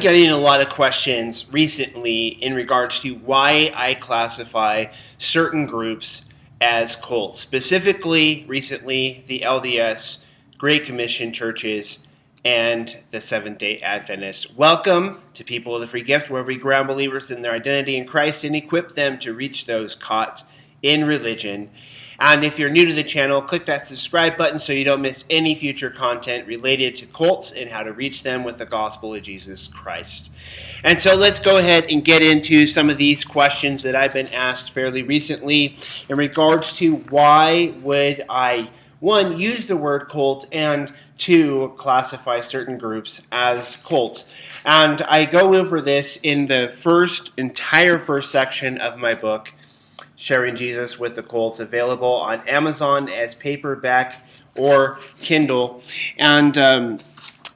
Getting a lot of questions recently in regards to why I classify certain groups as cults, specifically recently the LDS, Great Commission churches, and the Seventh-day Adventists. Welcome to People of the Free Gift, where we ground believers in their identity in Christ and equip them to reach those caught in religion. And if you're new to the channel, click that subscribe button so you don't miss any future content related to cults and how to reach them with the gospel of Jesus Christ. And so let's go ahead and get into some of these questions that I've been asked fairly recently in regards to why would I, one, use the word cult, and two, classify certain groups as cults. And I go over this in the entire first section of my book, Sharing Jesus with the Cults, available on Amazon as paperback or Kindle. And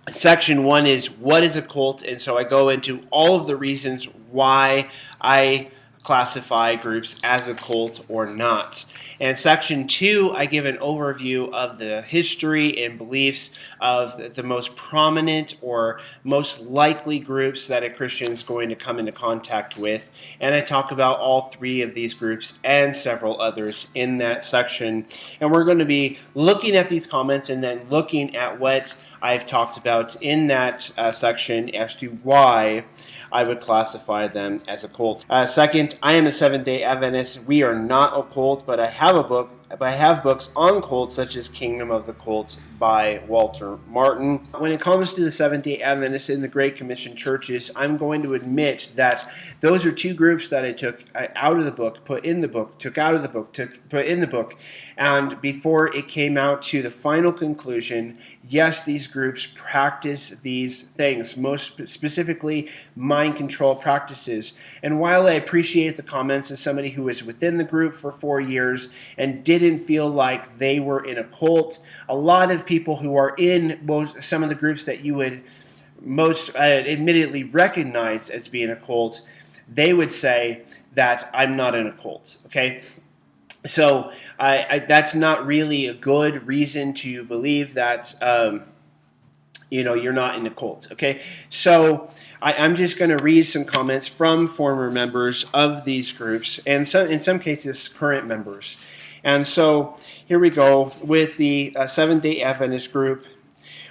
section 1 is what is a cult, and so I go into all of the reasons why I classify groups as a cult or not. And section 2, I give an overview of the history and beliefs of the most prominent or most likely groups that a Christian is going to come into contact with. And I talk about all three of these groups and several others in that section. And we're going to be looking at these comments and then looking at what I've talked about in that section as to why I would classify them as a cult. Second, I am a Seventh-day Adventist. We are not a cult, but I have books on cults, such as Kingdom of the Cults by Walter Martin. When it comes to the Seventh-day Adventists in the Great Commission churches, I'm going to admit that those are two groups that I took out of the book, put in the book, took out of the book, put in the book, and before it came out to the final conclusion, yes, these groups practice these things, most specifically mind control practices. And while I appreciate the comments as somebody who was within the group for 4 years and didn't feel like they were in a cult, a lot of people who are in some of the groups that you would most admittedly recognize as being a cult, they would say that I'm not in a cult, okay? So that's not really a good reason to believe that you're not in a cult. Okay, so I'm just going to read some comments from former members of these groups, and in some cases current members. And so here we go with the Seventh-day Adventist group.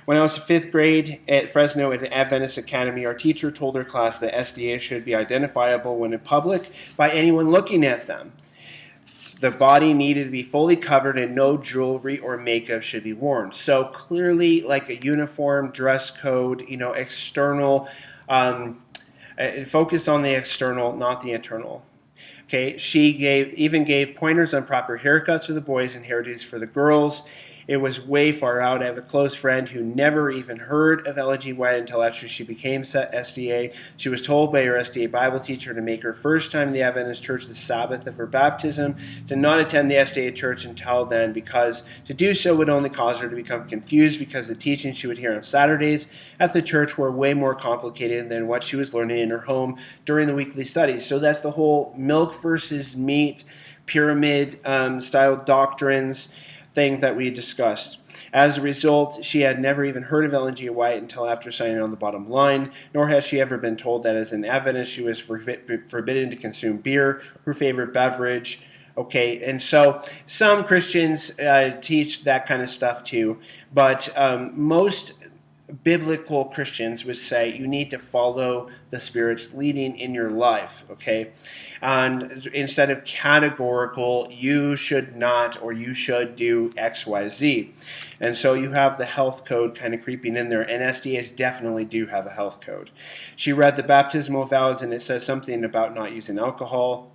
When I was in 5th grade at Fresno at the Adventist Academy, our teacher told our class that SDA should be identifiable when in public by anyone looking at them. The body needed to be fully covered and no jewelry or makeup should be worn. So clearly, like a uniform, dress code, external, focus on the external, not the internal. Okay, she even gave pointers on proper haircuts for the boys and hairdos for the girls. It was way far out. I have a close friend who never even heard of Ellen G. White until after she became SDA. She was told by her SDA Bible teacher to make her first time in the Adventist church the Sabbath of her baptism, to not attend the SDA church until then, because to do so would only cause her to become confused, because the teachings she would hear on Saturdays at the church were way more complicated than what she was learning in her home during the weekly studies. So that's the whole milk versus meat, pyramid style doctrines thing that we discussed. As a result, she had never even heard of Ellen G. White until after signing on the bottom line, nor has she ever been told that as an Adventist she was forbidden to consume beer, her favorite beverage. Okay, and so some Christians teach that kind of stuff too, but most biblical Christians would say you need to follow the Spirit's leading in your life, okay? And instead of categorical, you should not or you should do X, Y, Z. And so you have the health code kind of creeping in there, and SDAs definitely do have a health code. She read the baptismal vows, and it says something about not using alcohol.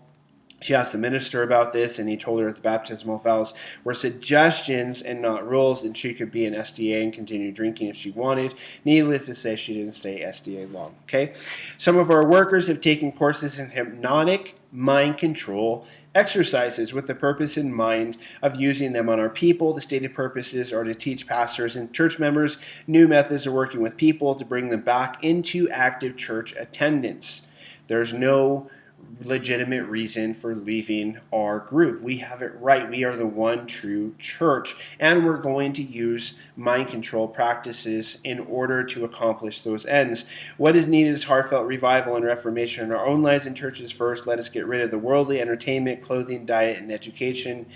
She asked the minister about this, and he told her that the baptismal vows were suggestions and not rules, and she could be an SDA and continue drinking if she wanted. Needless to say, she didn't stay SDA long. Okay, some of our workers have taken courses in hypnotic mind control exercises with the purpose in mind of using them on our people. The stated purposes are to teach pastors and church members new methods of working with people to bring them back into active church attendance. There's no legitimate reason for leaving our group. We have it right. We are the one true church, and we're going to use mind control practices in order to accomplish those ends. What is needed is heartfelt revival and reformation in our own lives and churches first. Let us get rid of the worldly entertainment, clothing, diet, and education.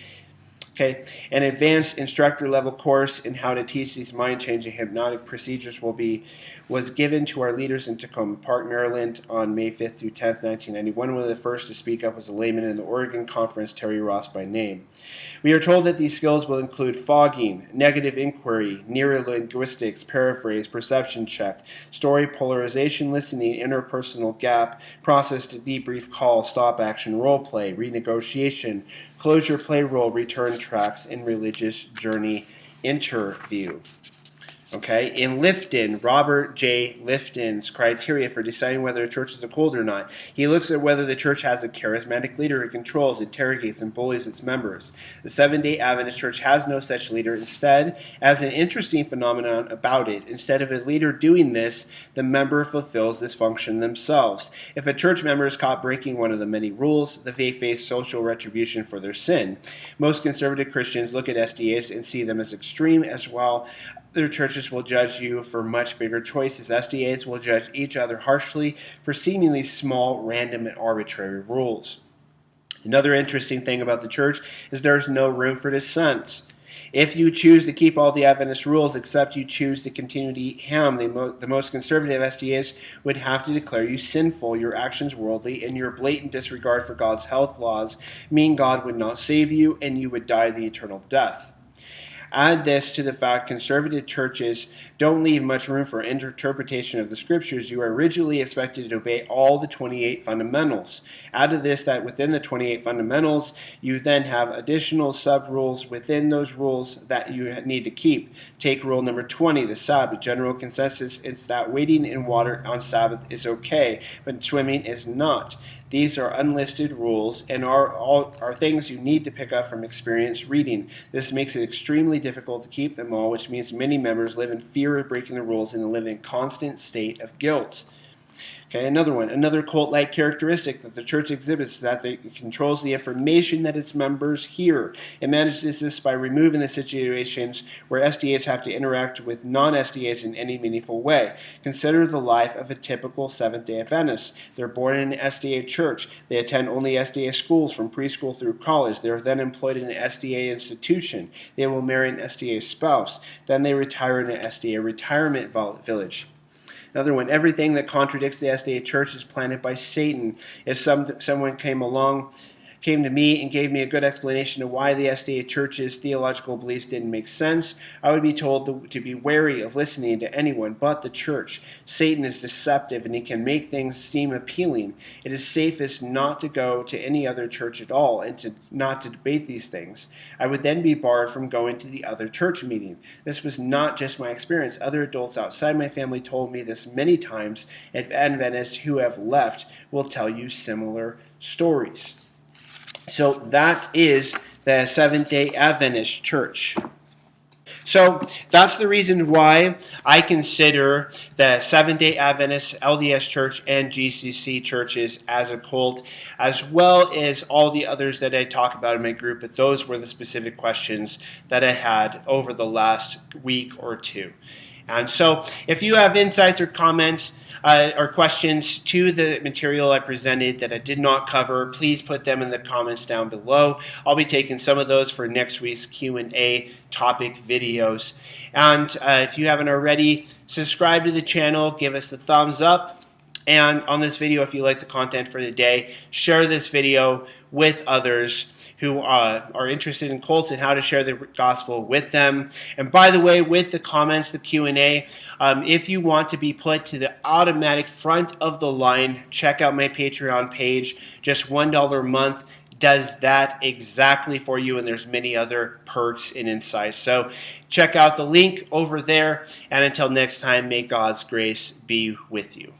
Okay, an advanced instructor level course in how to teach these mind-changing hypnotic procedures was given to our leaders in Tacoma Park, Maryland on May 5th through 10th, 1991. One of the first to speak up was a layman in the Oregon Conference, Terry Ross by name. We are told that these skills will include fogging, negative inquiry, neurolinguistics, paraphrase, perception check, story polarization, listening, interpersonal gap, process to debrief call, stop action, role play, renegotiation, closure play role, return tracks, and religious journey interview. Okay, in Lifton, Robert J. Lifton's criteria for deciding whether a church is a cult or not, he looks at whether the church has a charismatic leader who controls, interrogates, and bullies its members. The Seventh-day Adventist Church has no such leader. Instead, as an interesting phenomenon about it, instead of a leader doing this, the member fulfills this function themselves. If a church member is caught breaking one of the many rules, they face social retribution for their sin. Most conservative Christians look at SDAs and see them as extreme as well. Other churches will judge you for much bigger choices. SDAs will judge each other harshly for seemingly small, random, and arbitrary rules. Another interesting thing about the church is there's no room for dissent. If you choose to keep all the Adventist rules, except you choose to continue to eat ham, the most conservative SDAs would have to declare you sinful, your actions worldly, and your blatant disregard for God's health laws mean God would not save you and you would die the eternal death. Add this to the fact conservative churches don't leave much room for interpretation of the scriptures. You are rigidly expected to obey all the 28 fundamentals. Add to this that within the 28 fundamentals, you then have additional sub-rules within those rules that you need to keep. Take rule number 20, the Sabbath. General consensus is that wading in water on Sabbath is okay, but swimming is not. These are unlisted rules and are things you need to pick up from experienced reading. This makes it extremely difficult to keep them all, which means many members live in fear of breaking the rules and live in a constant state of guilt. Okay, another cult-like characteristic that the church exhibits is that it controls the information that its members hear. It manages this by removing the situations where SDAs have to interact with non-SDAs in any meaningful way. Consider the life of a typical Seventh-day Adventist. They're born in an SDA church. They attend only SDA schools from preschool through college. They are then employed in an SDA institution. They will marry an SDA spouse. Then they retire in an SDA retirement village. Another one, everything that contradicts the SDA church is planted by Satan. If someone came to me and gave me a good explanation of why the SDA church's theological beliefs didn't make sense, I would be told to be wary of listening to anyone but the church. Satan is deceptive and he can make things seem appealing. It is safest not to go to any other church at all and not to debate these things. I would then be barred from going to the other church meeting. This was not just my experience. Other adults outside my family told me this many times, and Adventists who have left will tell you similar stories. So that is the Seventh-day Adventist Church. So that's the reason why I consider the Seventh-day Adventist, LDS Church, and GCC churches as a cult, as well as all the others that I talk about in my group. But those were the specific questions that I had over the last week or two. And so if you have insights or comments or questions to the material I presented that I did not cover, please put them in the comments down below. I'll be taking some of those for next week's Q&A topic videos. And if you haven't already, subscribe to the channel, give us the thumbs up. And on this video, if you like the content for the day, share this video with others who are interested in cults and how to share the gospel with them. And by the way, with the comments, the Q&A, if you want to be put to the automatic front of the line, check out my Patreon page. Just $1 a month does that exactly for you, and there's many other perks and insights. So check out the link over there, and until next time, may God's grace be with you.